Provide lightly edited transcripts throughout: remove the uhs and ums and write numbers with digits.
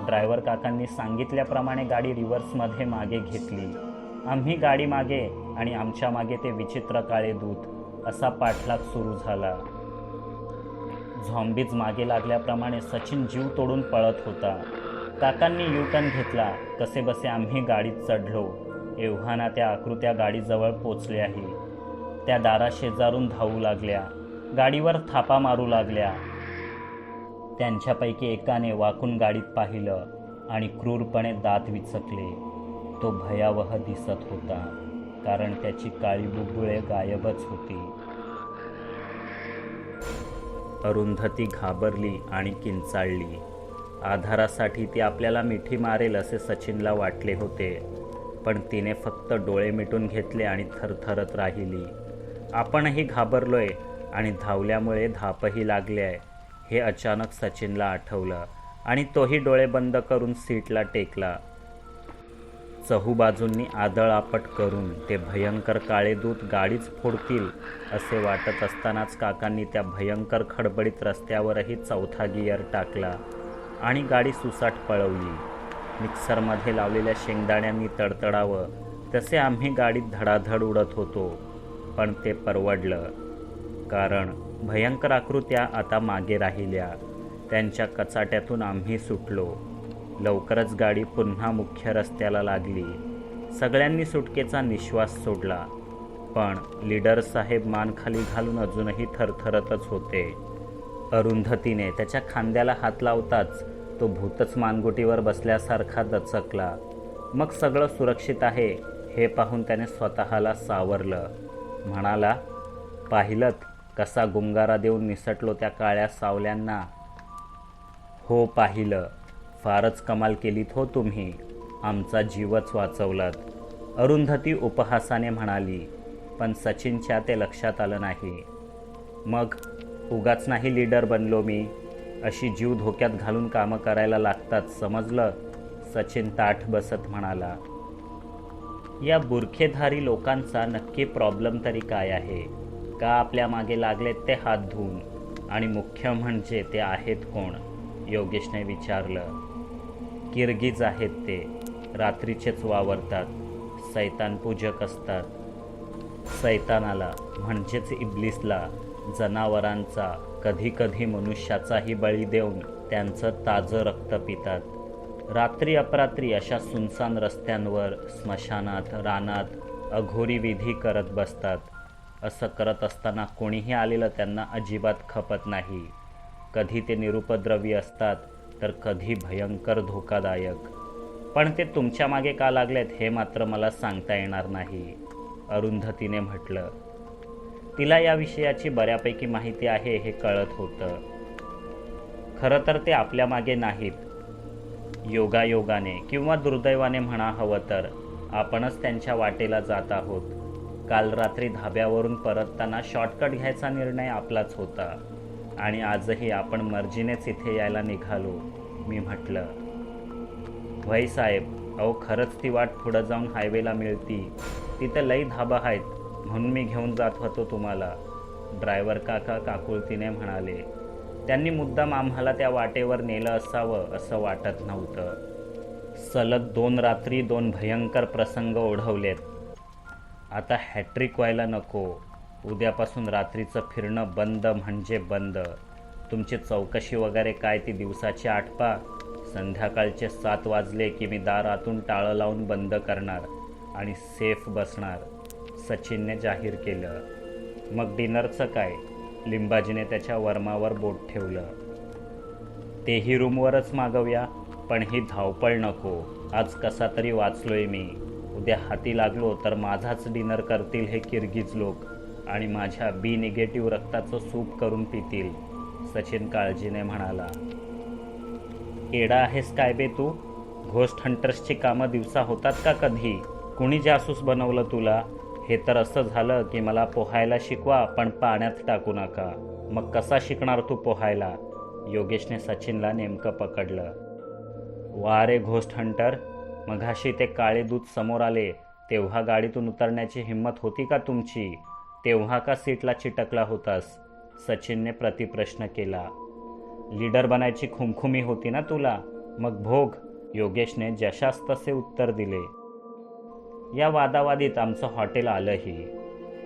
Driver काकांनी सांगितल्याप्रमाणे गाडी रिव्हर्समध्ये मागे घेतली. आम्ही गाडी मागे आणि आमच्या मागे ते विचित्र काळे दूत. असा पाठलाग सुरू झाला. झॉम्बीज मागे लागल्याप्रमाणे सचिन जीव तोडून पळत होता. काकांनी युटर्न घेतला. कसेबसे आम्ही गाडीत चढलो. एव्हाना त्या आकृत्या गाडीजवळ पोचल्याही. त्या दाराशेजारून धावू लागल्या. गाडीवर थापा मारू लागल्या. त्यांच्यापैकी एकाने वाकून गाडीत पाहिलं आणि क्रूरपणे दात विचकले. तो भयावह दिसत होता, कारण त्याची काळी बुबुळे गायबच होती. अरुंधती घाबरली आणि किंचाळली. आधारासाठी ती आपल्याला मिठी मारेल असे सचिनला वाटले होते, पण तिने फक्त डोळे मिटून घेतले आणि थरथरत राहिली. आपणही घाबरलोय आणि धावल्यामुळे धापही लागले आहे हे अचानक सचिनला आठवलं आणि तोही डोळे बंद करून सीटला टेकला. चहूबाजूंनी आदळआपट करून ते भयंकर काळे दूत गाडीच फोडतील असे वाटत असतानाच काकांनी त्या भयंकर खडबडीत रस्त्यावरही चौथा गिअर टाकला आणि गाडी सुसाट पळवली. मिक्सरमध्ये लावलेल्या शेंगदाण्यांनी तडतडावं तसे आम्ही गाडीत धडाधड उडत होतो. पण ते परवडलं, कारण भयंकर आकृत्या आता मागे राहिल्या. त्यांच्या कचाट्यातून आम्ही सुटलो. लवकरच गाडी पुन्हा मुख्य रस्त्याला लागली. सगळ्यांनी सुटकेचा निश्वास सोडला, पण लीडर साहेब मान खाली घालून अजूनही थरथरतच होते. अरुंधतीने त्याच्या खांद्याला हात लावताच तो भूतच मानगुटीवर बसल्यासारखा दचकला. मग सगळं सुरक्षित आहे हे पाहून त्याने स्वतःला सावरलं. म्हणाला, पाहिलत कसा गुंगारा देऊन निसटलो त्या काळ्या सावल्यांना? हो पाहिलं. फारच कमाल केलीत हो तुम्ही. आमचा जीवच वाचवलात. अरुंधती उपहासाने म्हणाली, पण सचिनच्या ते लक्षात आलं नाही. मग उगाच नाही लीडर बनलो मी. अशी जीव धोक्यात घालून कामं करायला लागतात, समजलं? सचिन ताठ बसत म्हणाला. या बुरखेधारी लोकांचा नक्की प्रॉब्लेम तरी काय आहे? का आपल्या मागे लागलेत ते हात धुवून? आणि मुख्य म्हणजे ते आहेत कोण? योगेशने विचारलं. किर्गिज आहेत ते. रात्रीचेच वावरतात. सैतान पूजक असतात. सैतानाला म्हणजेच इब्लिसला जनावरांचा, कधी कधी मनुष्याचाही बळी देऊन त्यांचं ताजं रक्त पितात. रात्री अपरात्री अशा सुनसान रस्त्यांवर, स्मशानात, रानात अघोरी विधी करत बसतात. असं करत असताना कोणीही आलेलं त्यांना अजिबात खपत नाही. कधी ते निरुपद्रवी असतात तर कधी भयंकर धोकादायक. पण ते तुमच्या मागे का लागलेत हे मात्र मला सांगता येणार नाही, अरुंधतीने म्हटलं. तिला या विषयाची बऱ्यापैकी माहिती आहे हे कळत होतं. खरं तर ते आपल्या मागे नाहीत. योगायोगाने किंवा दुर्दैवाने म्हणा हवं तर आपणच त्यांच्या वाटेला जात आहोत. काल रात्री धाब्यावरून परतताना शॉर्टकट घ्यायचा निर्णय आपलाच होता आणि आजही आपण मर्जीनेच इथे यायला निघालो, मी म्हटलं. व्हय साहेब, अहो खरंच ती वाट पुढं जाऊन हायवेला मिळती. तिथं लई धाबा आहेत, म्हणून मी घेऊन जात होतो तुम्हाला, ड्रायव्हर काका काकुळतीने म्हणाले. त्यांनी मुद्दाम आम्हाला त्या वाटेवर नेलं असावं असं वाटत नव्हतं. सलग 2 रात्री 2 भयंकर प्रसंग ओढवलेत. आता हॅट्रिक व्हायला नको. उद्यापासून रात्रीचं फिरणं बंद म्हणजे बंद. तुमची चौकशी वगैरे काय ती दिवसाची 8 संध्याकाळचे 7 वाजले की मी दार आतून टाळं लावून बंद करणार आणि सेफ बसणार, सचिनने जाहीर केलं. मग डिनरचं काय? लिंबाजीने त्याच्या वर्मावर बोट ठेवलं. तेही रूमवरच मागवूया, पण ही धावपळ नको. आज कसा तरी वाचलोय मी. उद्या हाती लागलो तर माझाच डिनर करतील हे किर्गिज लोक आणि माझ्या बी निगेटिव्ह रक्ताचं सूप करून पितील, सचिन काळजीने म्हणाला. एडा आहेस काय बे तू? घोस्ट हंटर्सची कामं दिवसा होतात का कधी? कुणी जासूस बनवलं तुला? हे तर असं झालं की मला पोहायला शिकवा पण पाण्यात टाकू नका. मग कसा शिकणार तू पोहायला? योगेशने सचिनला नेमकं पकडलं. वा रे घोस्ट हंटर, मघाशी ते काळे दूत समोर आले तेव्हा गाडीतून उतरण्याची हिंमत होती का तुमची? तेव्हा का सीटला चिटकला होतास? सचिनने प्रतिप्रश्न केला. लीडर बनायची खुमखुमी होती ना तुला? मग भोग, योगेशने जशास तसे उत्तर दिले. या वादावादीत आमचं हॉटेल आलंही.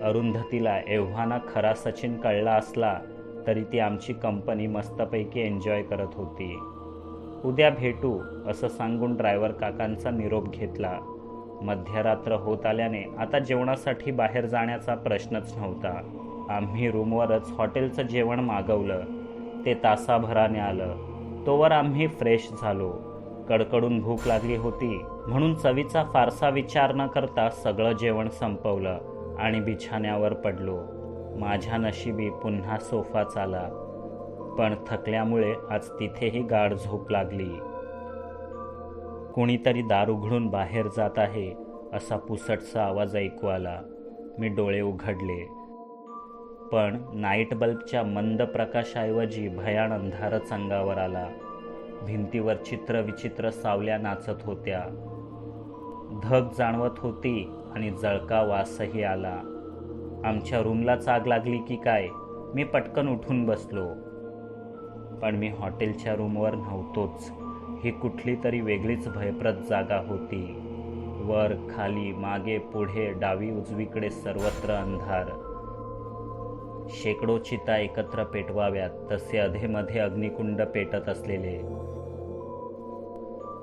अरुंधतीला एव्हाना खरा सचिन कळला असला तरी ती आमची कंपनी मस्तपैकी एन्जॉय करत होती. उद्या भेटू असं सांगून ड्रायव्हर काकांचा निरोप घेतला. मध्यरात्र होत आल्याने आता जेवणासाठी बाहेर जाण्याचा प्रश्नच नव्हता. आम्ही रूमवरच हॉटेलचं जेवण मागवलं. ते तासाभराने आलं. तोवर आम्ही फ्रेश झालो. कडकडून भूक लागली होती म्हणून चवीचा फारसा विचार न करता सगळं जेवण संपवलं आणि बिछाण्यावर पडलो. माझ्या नशिबी पुन्हा सोफाच आला, पण थकल्यामुळे आज तिथेही गाढ झोप लागली. कोणीतरी दार उघडून बाहेर जात आहे असा पुसटसा आवाज ऐकू आला. मी डोळे उघडले, पण नाईट बल्बच्या मंद प्रकाशाऐवजी भयान अंधारच अंगावर आला. भिंतीवर चित्रविचित्र सावल्या नाचत होत्या. धग जाणवत होती आणि जळका वासही आला. आमच्या रूमलाच आग लागली की काय? मी पटकन उठून बसलो, पण मी हॉटेलच्या रूमवर नव्हतोच. ही कुठली तरी वेगळीच भयप्रद जागा होती. वर खाली मागे पुढे डावी उजवीकडे सर्वत्र अंधार. शेकडो चिता एकत्र पेटवाव्यात तसे अधेमध्ये अग्निकुंड पेटत असलेले.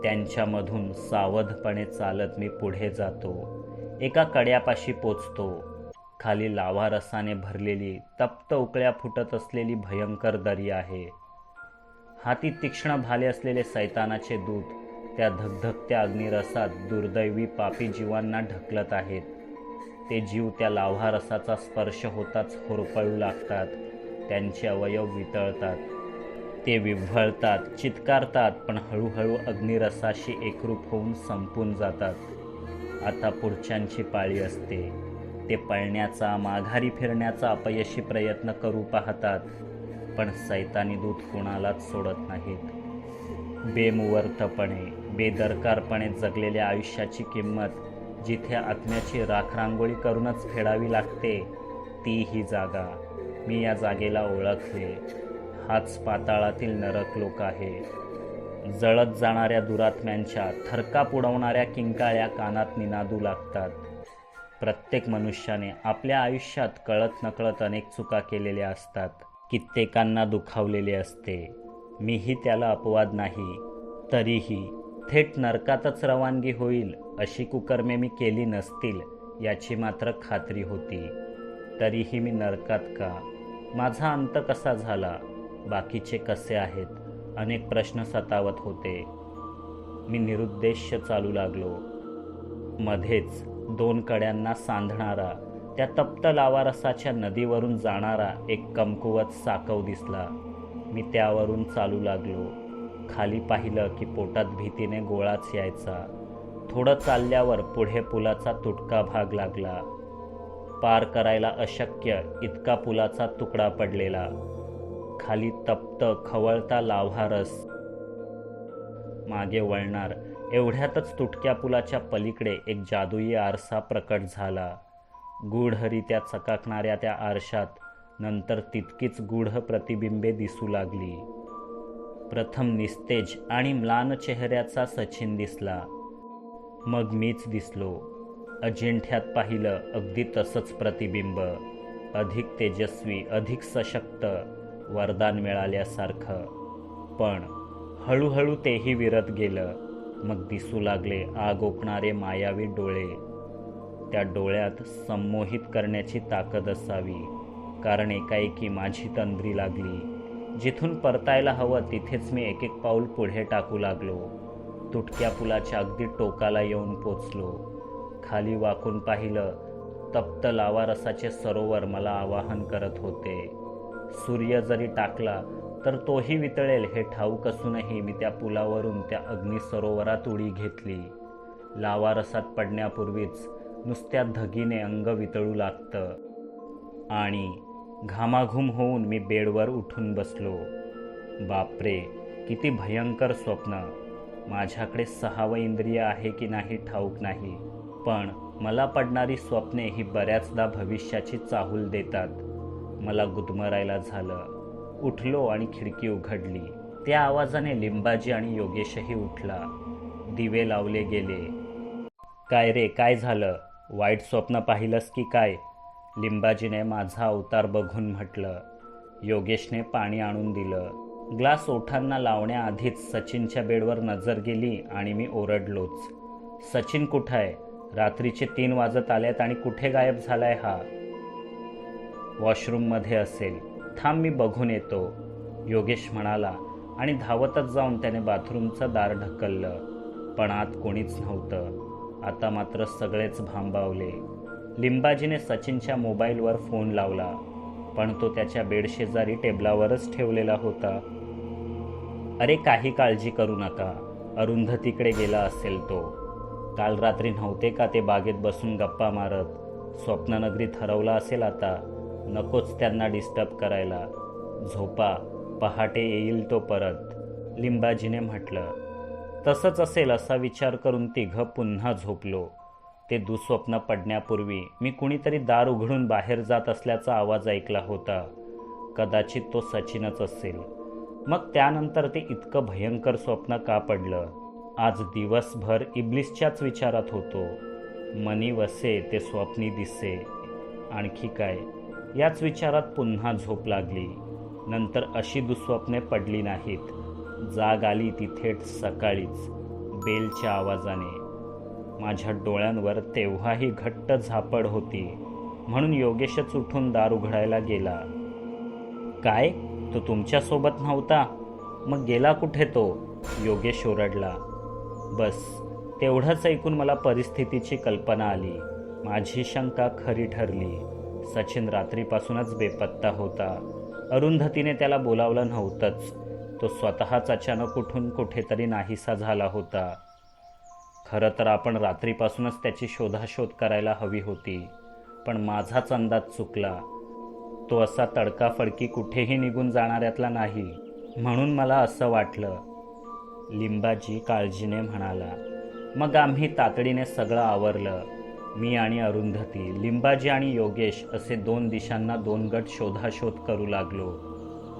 त्यांच्यामधून सावधपणे चालत मी पुढे जातो. एका कड्यापाशी पोचतो. खाली लाव्हा रसाने भरलेली तप्त उकळ्या फुटत असलेली भयंकर दरी आहे. हाती तीक्ष्ण भाले असलेले सैतानाचे दूत त्या धगधगत्या अग्निरसात दुर्दैवी पापी जीवांना ढकलत आहेत. ते जीव त्या लाव्हा रसाचा स्पर्श होताच होरपळू लागतात. त्यांचे अवयव वितळतात. ते विव्हळतात, चित्कारतात, पण हळूहळू अग्निरसाशी एकरूप होऊन संपून जातात. आता पुढच्यांची पाळी असते. ते पळण्याचा, माघारी फिरण्याचा अपयशी प्रयत्न करू पाहतात, पण सैतानी दूत कुणालाच सोडत नाहीत. बेमुवर्तपणे, बेदरकारपणे जगलेल्या आयुष्याची किंमत जिथे आत्म्याची राखरांगोळी करूनच फेडावी लागते, ती ही जागा. मी या जागेला ओळखले. हाच पाताळातील नरक लोक आहे. जळत जाणाऱ्या दुरात्म्यांच्या थरकाप उडवणाऱ्या किंकाळ्या कानात निनादू लागतात. प्रत्येक मनुष्याने आपल्या आयुष्यात कळत नकळत अनेक चुका केलेल्या असतात. कित्येकांना दुखावलेले असते. मीही त्याला अपवाद नाही. तरीही थेट नरकातच रवानगी होईल अशी कुकर्मे मी केली नसतील याची मात्र खात्री होती. तरीही मी नरकात का? माझा अंत कसा झाला? बाकीचे कसे आहेत? अनेक प्रश्न सतावत होते. मी निरुद्देश्य चालू लागलो. मध्येच 2 कड्यांना सांधणारा, त्या तप्त लावारसाच्या नदीवरून जाणारा एक कमकुवत साकव दिसला. मी त्यावरून चालू लागलो. खाली पाहिलं की पोटात भीतीने गोळाच यायचा. थोडं चालल्यावर पुढे पुलाचा तुटका भाग लागला. पार करायला अशक्य इतका पुलाचा तुकडा पडलेला. खाली तप्त खवळता लाव्हा रस. मागे वळणार एवढ्यातच तुटक्या पुलाच्या पलीकडे एक जादुई आरसा प्रकट झाला. गूढरित्या चकाकणाऱ्या त्या आरशात नंतर तितकीच गूढ प्रतिबिंबे दिसू लागली. प्रथम निस्तेज आणि म्लान चेहऱ्याचा सचिन दिसला. मग मीच दिसलो. अजिंठ्यात पाहिलं अगदी तसंच प्रतिबिंब. अधिक तेजस्वी, अधिक सशक्त, वरदान मिळाल्यासारखं. पण हळूहळू तेही विरत गेलं. मग दिसू लागले आग ओकणारे मायावी डोळे. त्या डोळ्यात संमोहित करण्याची ताकद असावी, कारण एकाएकी माझी तंद्री लागली. जिथून परतायला हवं तिथेच मी एक एक पाऊल पुढे टाकू लागलो. तुटक्या पुलाच्या अगदी टोकाला येऊन पोचलो. खाली वाकून पाहिलं. तप्त लावारसाचे सरोवर मला आवाहन करत होते. सूर्य जरी टाकला तर तोही वितळेल हे ठाऊक असूनही मी त्या पुलावरून त्या अग्निसरोवरात उडी घेतली. लावारसात पडण्यापूर्वीच नुसत्या धगीने अंग वितळू लागतं आणि घामाघूम होऊन मी बेडवर उठून बसलो. बापरे, किती भयंकर स्वप्न. माझ्याकडे 6वं इंद्रिय आहे की नाही ठाऊक नाही, पण मला पडणारी स्वप्ने ही बऱ्याचदा भविष्याची चाहूल देतात. मला गुदमरायला झालं. उठलो आणि खिडकी उघडली. त्या आवाजाने लिंबाजी आणि योगेशही उठला. दिवे लावले गेले. काय रे, काय झालं? वाईट स्वप्न पाहिलंस की काय? लिंबाजीने माझा अवतार बघून म्हटलं. योगेशने पाणी आणून दिलं. ग्लास ओठांना लावण्याआधीच सचिनच्या बेडवर नजर गेली आणि मी ओरडलोच. सचिन कुठं आहे? रात्रीचे 3 वाजत आलेत आणि कुठे गायब झालाय हा? वॉशरूममध्ये असेल. थांब, मी बघून येतो, योगेश म्हणाला आणि धावतच जाऊन त्याने बाथरूमचं दार ढकललं. पण आत कोणीच नव्हतं. आता मात्र सगळेच भांबावले. लिंबाजीने सचिनच्या मोबाईलवर फोन लावला, पण तो त्याच्या बेडशेजारी टेबलावरच ठेवलेला होता. अरे, काही काळजी करू नका, अरुंधतीकडे गेला असेल तो. काल रात्री नव्हते का ते बागेत बसून गप्पा मारत? स्वप्ननगरीत हरवला असेल आता. नकोच त्यांना डिस्टर्ब करायला. झोपा, पहाटे येईल तो परत, लिंबाजीने म्हटलं. तसंच असेल असा विचार करून तिघं पुन्हा झोपलो. ते दुःस्वप्न पडण्यापूर्वी मी कुणीतरी दार उघडून बाहेर जात असल्याचा आवाज ऐकला होता. कदाचित तो सचिनच असेल. मग त्यानंतर ते इतकं भयंकर स्वप्न का पडलं? आज दिवसभर इब्लिसच्याच विचारात होतो. मनी वसे ते स्वप्नी दिसे. आणखी काय? याच विचारात पुन्हा झोप लागली. नंतर अशी दुःस्वप्ने पडली नाहीत. जाग आली ती थेट सकाळीच, बेलच्या आवाजाने. माझ्या डोळ्यांवर तेव्हाही घट्ट झापड होती, म्हणून योगेशच उठून दार उघडायला गेला. काय? तो तुमच्यासोबत नव्हता? मग गेला कुठे तो? योगेश ओरडला. बस, तेवढंच ऐकून मला परिस्थितीची कल्पना आली. माझी शंका खरी ठरली. सचिन रात्रीपासूनच बेपत्ता होता. अरुंधतीने त्याला बोलावलं नव्हतंच. तो स्वतःच अचानक उठून कुठेतरी नाहीसा झाला होता. खरं तर आपण रात्रीपासूनच त्याची शोधाशोध करायला हवी होती, पण माझाच अंदाज चुकला. तो असा तडकाफडकी कुठेही निघून जाणाऱ्यातला नाही, म्हणून मला असं वाटलं, लिंबाजी काळजीने म्हणाला. मग आम्ही तातडीने सगळं आवरलं. मी आणि अरुंधती, लिंबाजी आणि योगेश असे 2 दिशांना 2 गट शोधाशोध करू लागलो.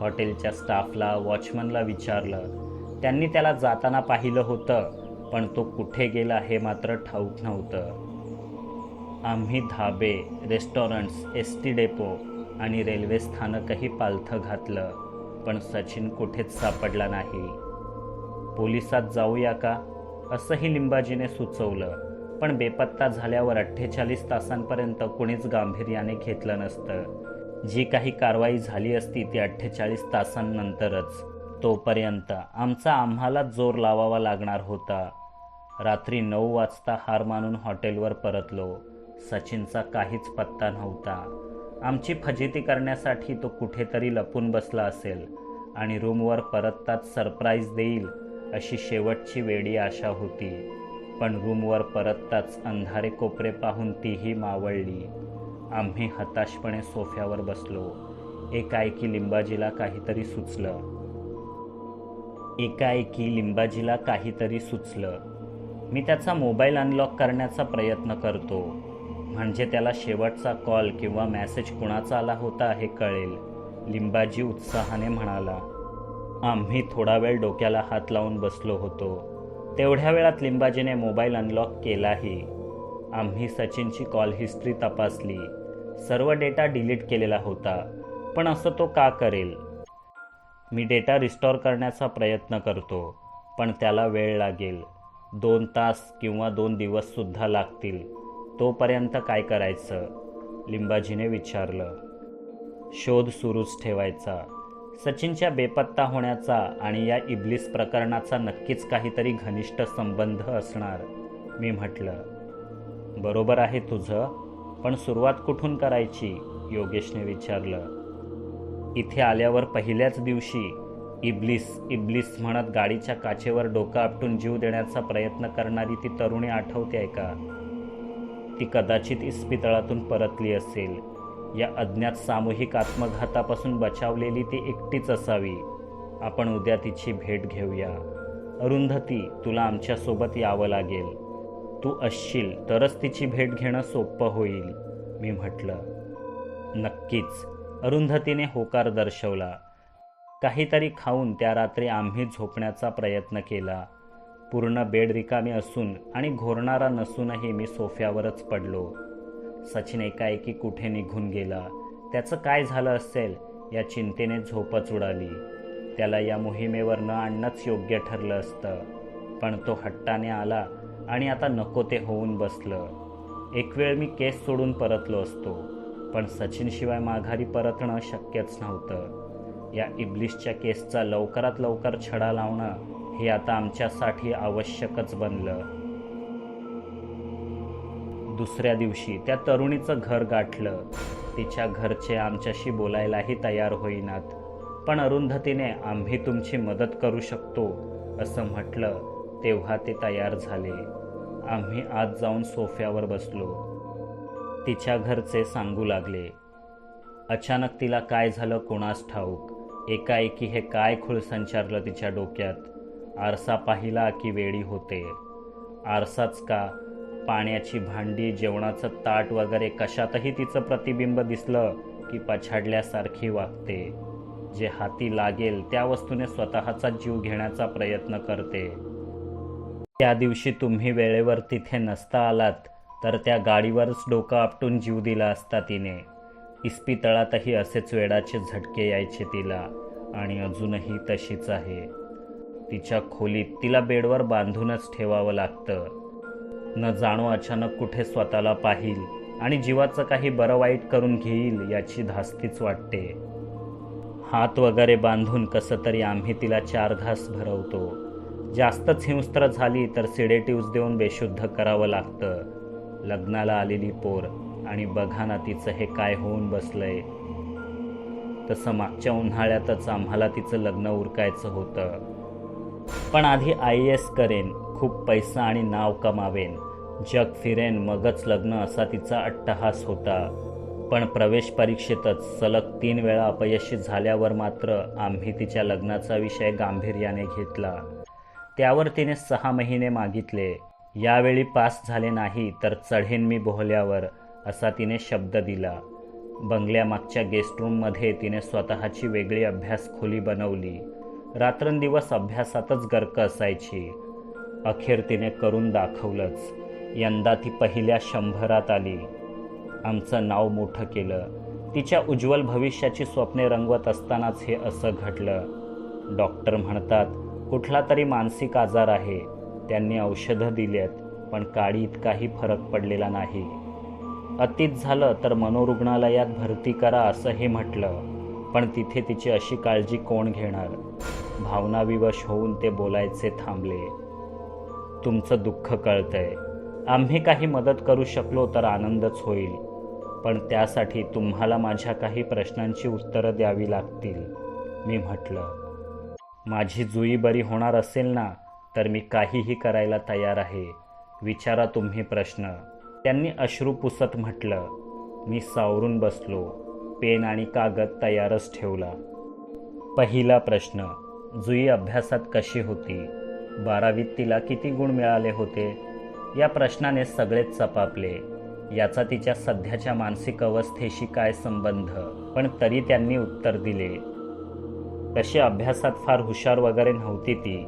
हॉटेलच्या स्टाफला, वॉचमनला विचारलं. त्यांनी त्याला जाताना पाहिलं होतं, पण तो कुठे गेला हे मात्र ठाऊक नव्हतं. आम्ही धाबे, रेस्टॉरंट्स, एस.टी. डेपो आणि रेल्वे स्थानकही पालथं घातलं, पण सचिन कुठेच सापडला नाही. पोलिसात जाऊया का, असंही लिंबाजीने सुचवलं. पण बेपत्ता झाल्यावर 48 तासांपर्यंत कुणीच गांभीर्याने घेतलं नसतं. जी काही कारवाई झाली असती ती 48 तासांनंतरच. तोपर्यंत आम्हालाच जोर लावावा लागणार होता. रात्री 9 वाजता हार मानून हॉटेलवर परतलो. सचिनचा काहीच पत्ता नव्हता. आमची फजिती करण्यासाठी तो कुठेतरी लपून बसला असेल आणि रूमवर परतताच सरप्राईज देईल अशी शेवटची वेडी आशा होती. पण रूमवर परतताच अंधारे कोपरे पाहून तीही मावळली. आम्ही हताशपणे सोफ्यावर बसलो. एकाएकी लिंबाजीला काहीतरी सुचलं. मी त्याचा मोबाईल अनलॉक करण्याचा प्रयत्न करतो, म्हणजे त्याला शेवटचा कॉल किंवा मेसेज कुणाचा आला होता हे कळेल, लिंबाजी उत्साहाने म्हणाला. आम्ही थोडा वेळ डोक्याला हात लावून बसलो होतो. तेवढ्या वेळात लिंबाजीने मोबाईल अनलॉक केलाही. आम्ही सचिनची कॉल हिस्ट्री तपासली. सर्व डेटा डिलीट केलेला होता, पण असं तो का करेल? मी डेटा रिस्टोअर करण्याचा प्रयत्न करतो, पण त्याला वेळ लागेल. 2 तास किंवा 2 दिवससुद्धा लागतील. तोपर्यंत काय करायचं? लिंबाजीने विचारलं. शोध सुरूच ठेवायचा. सचिनच्या बेपत्ता होण्याचा आणि या इब्लिस प्रकरणाचा नक्कीच काहीतरी घनिष्ठ संबंध असणार, मी म्हटलं. बरोबर आहे तुझं, पण सुरुवात कुठून करायची? योगेशने विचारलं. इथे आल्यावर पहिल्याच दिवशी इब्लिस म्हणत गाडीच्या काचेवर डोकं आपटून जीव देण्याचा प्रयत्न करणारी ती तरुणी आठवते का? ती कदाचित इस्पितळातून परतली असेल. या अज्ञात सामूहिक आत्मघातापासून बचावलेली ती एकटीच असावी. आपण उद्या तिची भेट घेऊया. अरुंधती, तुला आमच्यासोबत यावं लागेल. तू असशील तरच तिची भेट घेणं सोपं होईल, मी म्हटलं. नक्कीच, अरुंधतीने होकार दर्शवला. काहीतरी खाऊन त्या रात्री आम्ही झोपण्याचा प्रयत्न केला. पूर्ण बेड रिकामी असून आणि घोरणारा नसूनही मी सोफ्यावरच पडलो. सचिन एकाएकी कुठे निघून गेला. त्याचं काय झालं असेल या चिंतेने झोपच उडाली. त्याला या मोहिमेवर न आणणंच योग्य ठरलं असतं, पण तो हट्टाने आला आणि आता नको ते होऊन बसलं. एक वेळ मी केस सोडून परतलो असतो, पण सचिनशिवाय माघारी परतणं शक्यच नव्हतं. या इब्लिसच्या केसचा लवकरात लवकर छडा लावणं हे आता आमच्यासाठी आवश्यकच बनलं. दुसऱ्या दिवशी त्या तरुणीचं घर गाठलं. तिच्या घरचे आमच्याशी बोलायलाही तयार होईनात, पण अरुंधतीने आम्ही तुमची मदत करू शकतो असं म्हटलं तेव्हा ते तयार झाले. आम्ही आत जाऊन सोफ्यावर बसलो. तिच्या घरचे सांगू लागले. अचानक तिला काय झालं कोणास ठाऊक. एकाएकी हे काय खूळ संचारलं तिच्या डोक्यात. आरसा पाहिला की वेडी होते. आरसाच का, पाण्याची भांडी, जेवणाचं ताट वगैरे कशातही तिचं प्रतिबिंब दिसलं की पछाडल्यासारखी वागते. जे हाती लागेल त्या वस्तूने स्वतःचा जीव घेण्याचा प्रयत्न करते. त्या दिवशी तुम्ही वेळेवर तिथे नसता आलात तर त्या गाडीवरच डोकं आपटून जीव दिला असता तिने. इस्पितळातही असेच वेडाचे झटके यायचे तिला, आणि अजूनही तशीच आहे. तिच्या खोलीत तिला बेडवर बांधूनच ठेवावं लागतं. न जाणो अचानक कुठे स्वतःला पाहील आणि जीवाचं काही बरं वाईट करून घेईल याची धास्तीच वाटते. हात वगैरे बांधून कसं तरी आम्ही तिला 4 घास भरवतो. जास्तच हिंस्त्र झाली तर सिडेटिव्स देऊन बेशुद्ध करावं लागतं. लग्नाला आलेली पोर, आणि बघा ना तिचं हे काय होऊन बसलंय. तसं मागच्या उन्हाळ्यातच आम्हाला तिचं लग्न उरकायचं होतं. पण आधी IAS करेन, खूप पैसा आणि नाव कमावेन, जग फिरेन, मगच लग्न असा तिचा अट्टहास होता. पण प्रवेश परीक्षेतच सलग 3 वेळा अपयशी झाल्यावर मात्र आम्ही तिच्या लग्नाचा विषय गांभीर्याने घेतला. त्यावर तिने 6 महिने मागितले. यावेळी पास झाले नाही तर चढेन मी बोहल्यावर असा तिने शब्द दिला. बंगल्यामागच्या गेस्ट रूममध्ये तिने स्वतःची वेगळी अभ्यास खोली बनवली. रात्रंदिवस अभ्यासातच गर्क असायची. अखेर तिने करून दाखवलंच. यंदा ती पहिल्या 100रात आली. आमचं नाव मोठं केलं. तिच्या उज्ज्वल भविष्याची स्वप्ने रंगवत असतानाच हे असं घडलं. डॉक्टर म्हणतात कुठला तरी मानसिक आजार आहे. त्यांनी औषधं दिलीत, पण काडी इतकाही फरक पडलेला नाही. अतीत झालं तर मनोरुग्णालयात भरती करा असंही म्हटलं, पण तिथे तिची अशी काळजी कोण घेणार. भावनाविवश होऊन ते बोलायचे थांबले. तुमचं दुःख कळतंय. आम्ही काही मदत करू शकलो तर आनंदच होईल, पण त्यासाठी तुम्हाला माझ्या काही प्रश्नांची उत्तरं द्यावी लागतील. मी म्हटलं, माझी जुई बरी होणार असेल ना तर मी काहीही करायला तयार आहे. विचारा तुम्ही प्रश्न. त्यांनी अश्रू पुसत म्हटलं. मी सावरून बसलो. पेन आणि कागद तयारच ठेवला. पहिला प्रश्न, जुई अभ्यासात कशी होती? 12वीत तिला किती गुण मिळाले होते? या प्रश्नाने सगळेच चपापले. याचा तिच्या सध्याच्या मानसिक अवस्थेशी काय संबंध? पण तरी त्यांनी उत्तर दिले. तशी अभ्यासात फार हुशार वगैरे नव्हती ती.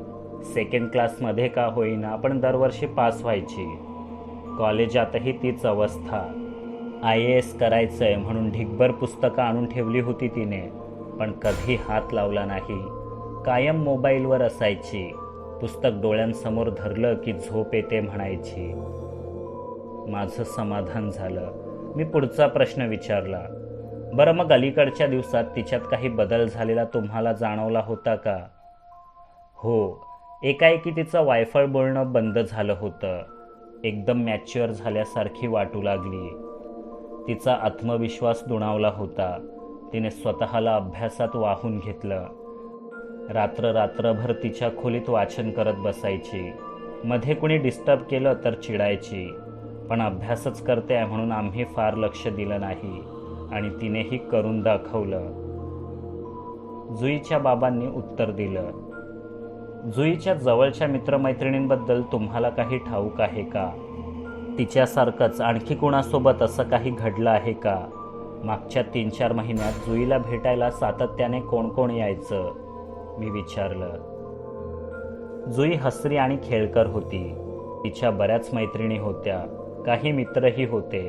2nd क्लासमध्ये का होईना पण दरवर्षी पास व्हायची. कॉलेजातही तीच अवस्था. IAS करायचंय म्हणून ढिगभर पुस्तकं आणून ठेवली होती तिने, पण कधी हात लावला नाही. कायम मोबाईलवर असायची. पुस्तक डोळ्यांसमोर धरलं की झोप येते म्हणायची. माझं समाधान झालं. मी पुढचा प्रश्न विचारला. बरं मग अलीकडच्या दिवसात तिच्यात काही बदल झालेला तुम्हाला जाणवला होता का? हो, एकाएकी तिचं वायफळ बोलणं बंद झालं होतं. एकदम मॅच्युअर झाल्यासारखी वाटू लागली. तिचा आत्मविश्वास दुणावला होता. तिने स्वतःला अभ्यासात वाहून घेतलं. रात्रभर तिच्या खोलीत वाचन करत बसायची. मध्ये कुणी डिस्टर्ब केलं तर चिडायची, पण अभ्यासच करते आहे म्हणून आम्ही फार लक्ष दिलं नाही, आणि तिनेही करून दाखवलं. जुईच्या बाबांनी उत्तर दिलं. जुईच्या जवळच्या मित्रमैत्रिणींबद्दल तुम्हाला काही ठाऊक आहे का? तिच्यासारखंच आणखी कुणासोबत असं काही घडलं आहे का? मागच्या 3-4 महिन्यात जुईला भेटायला सातत्याने कोण कोण यायचं? मी विचारलं. जुई हसरी आणि खेळकर होती. तिच्या बऱ्याच मैत्रिणी होत्या, काही मित्रही होते,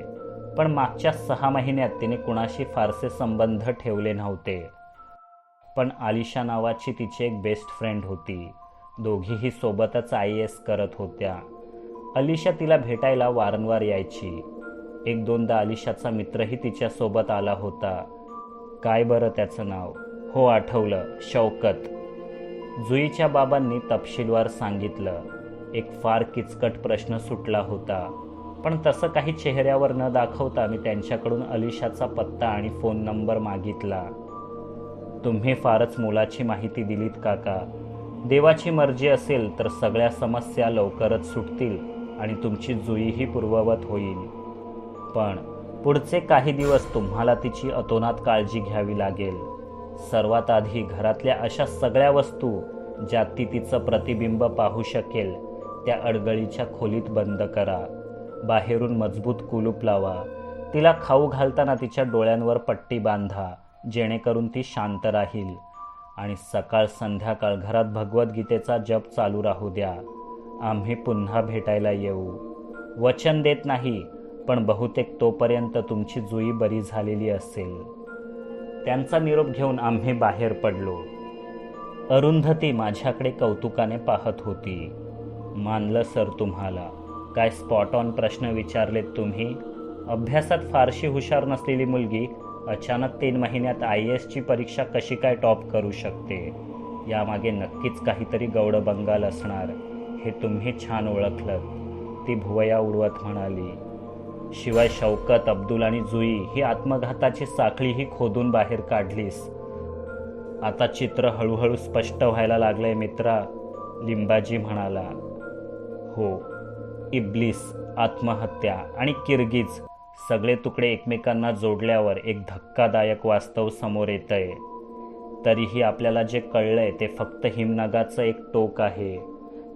पण मागच्या 6 महिन्यात तिने कुणाशी फारसे संबंध ठेवले नव्हते. पण आलिशा नावाची तिची एक बेस्ट फ्रेंड होती. दोघीही सोबतच IAS करत होत्या. अलिशा तिला भेटायला वारंवार यायची. 1-2दा अलिशाचा मित्रही तिच्यासोबत आला होता. काय बरं त्याचं नाव? हो, आठवलं, शौकत. जुईच्या बाबांनी तपशीलवार सांगितलं. एक फार किचकट प्रश्न सुटला होता, पण तसं काही चेहऱ्यावर न दाखवता मी त्यांच्याकडून अलिशाचा पत्ता आणि फोन नंबर मागितला. तुम्ही फारच मोलाची माहिती दिलीत काका. देवाची मर्जी असेल तर सगळ्या समस्या लवकरच सुटतील आणि तुमची जुईही पूर्ववत होईल. पण पुढचे काही दिवस तुम्हाला तिची अतोनात काळजी घ्यावी लागेल. सर्वात आधी घरातल्या अशा सगळ्या वस्तू ज्यात ती तिचं प्रतिबिंब पाहू शकेल त्या अडगळीच्या खोलीत बंद करा. बाहेरून मजबूत कुलूप लावा. तिला खाऊ घालताना तिच्या डोळ्यांवर पट्टी बांधा, जेणेकरून ती शांत राहील. आणि सकाळ संध्याकाळ घरात भगवद्गीतेचा जप चालू राहू द्या. आम्ही पुन्हा भेटायला येऊ. वचन देत नाही, पण बहुतेक तोपर्यंत तुमची जुई बरी झालेली असेल. त्यांचा निरोप घेऊन आम्ही बाहेर पडलो. अरुंधती माझ्याकडे कौतुकाने पाहत होती. मानलं सर तुम्हाला. काय स्पॉट ऑन प्रश्न विचारलेत तुम्ही. अभ्यासात फारशी हुशार नसलेली मुलगी अचानक 3 महिन्यात IASची परीक्षा कशी काय टॉप करू शकते? यामागे नक्कीच काहीतरी गौडबंगाल असणार. हे तुम्ही छान ओळखलंत, ती भुवया उडवत म्हणाली. शिवाय शौकत, अब्दुल आणि जुई ही आत्मघाताची साखळीही खोदून बाहेर काढलीस. आता चित्र हळूहळू स्पष्ट व्हायला लागलंय मित्रा, लिंबाजी म्हणाला. हो, इब्लिस, आत्महत्या आणि किर्गिज सगळे तुकडे एकमेकांना जोडल्यावर एक धक्कादायक वास्तव समोर येतंय. तरीही आपल्याला जे कळलंय ते फक्त हिमनगाचं एक टोक आहे.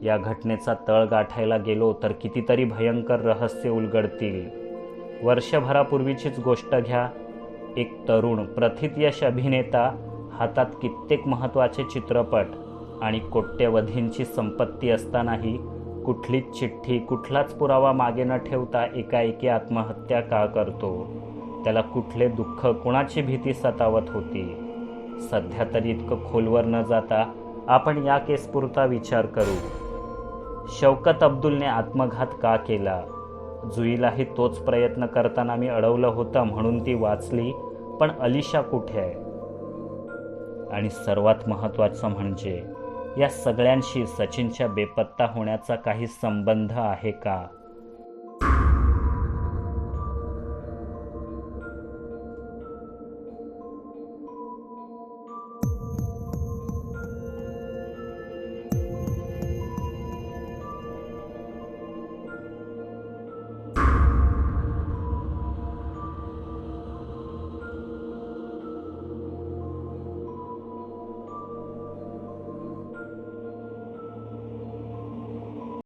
या घटनेचा तळ गाठायला गेलो तर कितीतरी भयंकर रहस्य उलगडतील. वर्षभरापूर्वीचीच गोष्ट घ्या. एक तरुण प्रथितयश अभिनेता, हातात कित्येक महत्त्वाचे चित्रपट आणि कोट्यवधींची संपत्ती असतानाही कुठलीच चिठ्ठी, कुठलाच पुरावा मागे न ठेवता एकाएकी आत्महत्या का करतो? त्याला कुठले दुःख, कुणाची भीती सतावत होती? सध्या तरी इतकं खोलवर न जाता आपण या केसपुरता विचार करू. शौकत अब्दुलने आत्मघात का केला? जुईलाही तोच प्रयत्न करताना मी अडवलं होतं म्हणून ती वाचली, पण अलिशा कुठे आहे? आणि सर्वात महत्त्वाचं म्हणजे या सगळ्यांशी सचिनच्या बेपत्ता होण्याचा काही संबंध आहे का?